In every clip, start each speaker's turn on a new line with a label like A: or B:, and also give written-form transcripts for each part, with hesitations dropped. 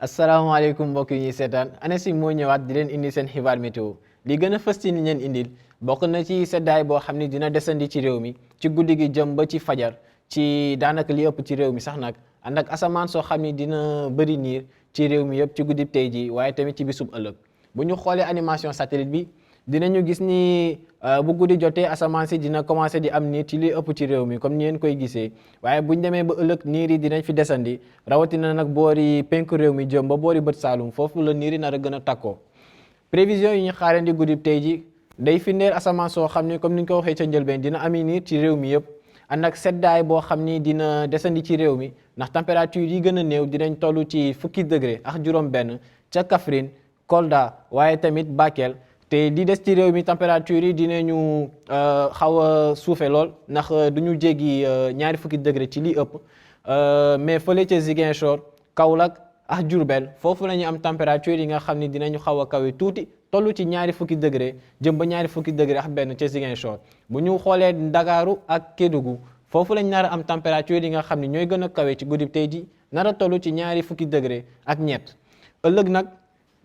A: asalaamaaleykum mbokk yi ñuy seetaan ANACIM moo ñëwaat di leen indi seen xibaar météo li gën a fës ci ni leen indil bokk na ci seddaay boo xam ni dina desandi ci réew mi ci guddi gi jëm ba ci fajar ci daanaka li ëpp ci réew mi sax nag ànd ak asamaan soo xam ni dina bëri niir ci réew mi yëpp ci guddi tey ji waaye tamit ci bisub ëllëg bu ñu xoolee animation satellite bi dinañu gis ni bu guddi jotee asamaan si dina commencé di am niir ci li ëpp ci réew mi comme ni ngeen koy gisee waaye buñ demee ba ëllëg niir yi dinañ fi desandi rawatina nag boori penku réew mi jëm ba boori bët saalum foofu la niir yi nar a gën a takkoo prévision yi ñu xaarandi guddi tey ji day firndeel asamaan soo xam ni comme ni ñu ko waxee ca njëlbeen dina ami niir ci réew mi yëpp ànd ak seddaay boo xam ni dina desandi ci réew mi ndax température yi gën a néew dinañ toll ci fukki degré ak juróom-benn ca Kaffrine Kolda waaye tamit Bakel. te di des ci réew mi température yi dinañu xaw a suufe lool ndax du ñu jéggi ñaari fukki degré ci li ëpp mais fële ca Ziguinchor Kaolack ak Diourbel foofu la ñu am température yi nga xam ni dinañu xaw a kawe tuuti toll ci ñaari fukki degré jëm ba ñaari fukki degré ak benn ca Ziguinchor bu ñu xoolee Ndakaaru ak Kédougou foofu lañ nar a am température yi nga xam ni ñooy gën a kawe ci guddi tey ji nar a toll ci ñaari fukki degré ak ñett ëllëg nag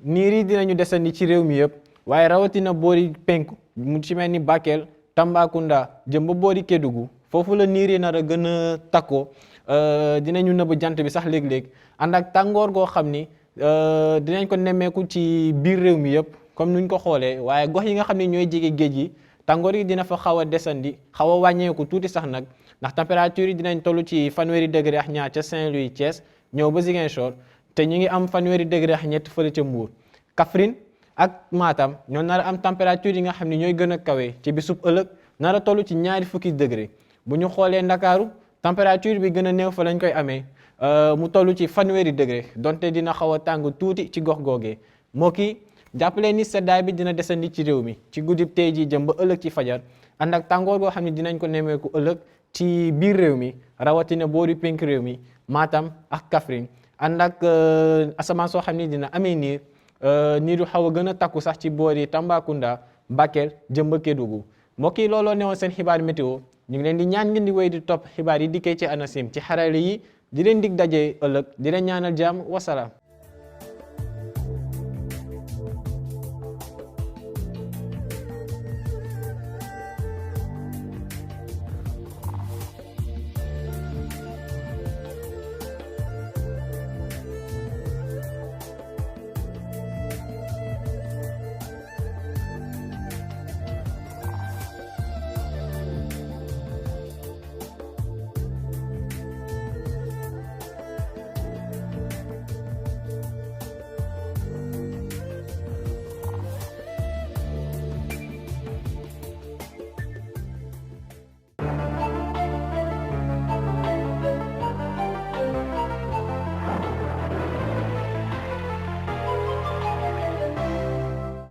A: niir yi dinañu desandi ci réew mi yëpp. waaye rawatina boori penku mu ci mel ni Bakel Tambacounda jëm ba boori Kédougou foofu la niir yi nar a gën a takkoo dinañu nëbb jant bi sax léeg-léeg ànd ak tàngoor goo xam ni dinañ ko nemmeeku ci biir réew mi yëpp comme nuñ ko xoolee waaye gox yi nga xam ne ñooy jege géej gi tàngoor yi dina fa xaw a desandi xaw a wàññeeku tuuti sax nag ndax température yi dinañ toll ci fanweeri degré ak ñaar ca Saint-Louis Thiès ñëw ba Ziguinchor te ñu ngi am fanweeri degré ak ñett fële ca Mbour Kaffrine ak Matam ñoo nar a am température yi nga xam ne ñooy gën a kawe ci bisub ëllëg nar a toll ci ñaari fukki degré bu ñu xoolee Ndakaaru température bi gën a néew fa lañ koy amee mu toll ci fanweeri degré donte dina xaw a tàng tuuti ci gox googee moo kii jàppale ni seddaay bi dina desandi ci réew mi ci guddib tey ji jëm ba ëllëg ci fajar ànd ak tàngoor goo xam ne dinañ ko nemmeeku ëllëg ci biir réew mi rawatina boori penk réew mi Matam ak Kaffrine ànd ak asamaan soo xam ne dina amee niir niir yu xaw a gën a takku sax ci boori Tambacounda Bakel jëm ba Kédougou mbokk yi looloo newoon seen xibaar météo ñu ngi leen di ñaan ngeen di wéy di topp xibaar yi dikkee ci ANACIM ci xarale yi di leen dig daje ëllëg di leen ñaanal jàmm wasalaam.